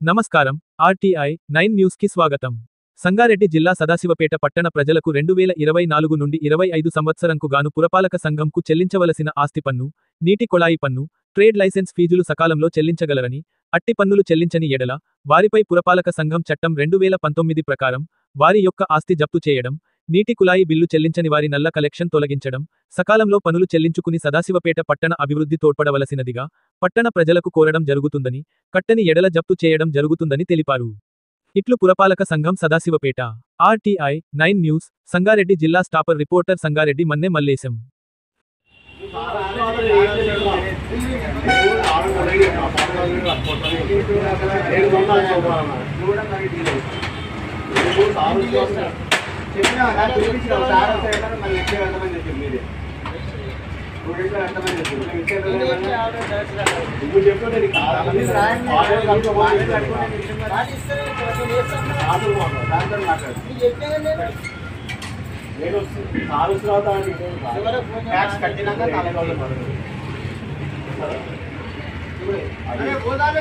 నమస్కారం. RTI 9 news కి స్వాగతం. సంగారెడ్డి జిల్లా సదాశివపేట పట్టణ ప్రజలకు 2024 నుండి 25 సంవత్సరంకు గాను పురపాలక సంఘంకు చెల్లించవలసిన ఆస్తి పన్ను, నీటి కొళాయి పన్ను, ట్రేడ్ లైసెన్స్ ఫీజులు సకాలంలో చెల్లించగలరని, అట్టి పన్నులు చెల్లించని ఎడల వారిపై పురపాలక సంఘం చట్టం 2019 ప్రకారం వారి యొక్క ఆస్తి జప్తు చేయడం, నీటి కుళాయి బిల్లు చెల్లించని వారి నల్ల కలెక్షన్ తొలగించడం, సకాలంలో పనులు చెల్లించుకుని సదాశివపేట పట్టణ అభివృద్ధి తోడ్పడవలసినదిగా పట్టణ ప్రజలకు కోరడం జరుగుతుందని, కట్టని ఎడల జప్తు చేయడం జరుగుతుందని తెలిపారు. ఇట్లు పురపాలక సంఘం సదాశివపేట. ఆర్టీఐ 9 న్యూస్, సంగారెడ్డి జిల్లా స్టాపర్ రిపోర్టర్ సంగారెడ్డి మన్నె మల్లేశం. అదే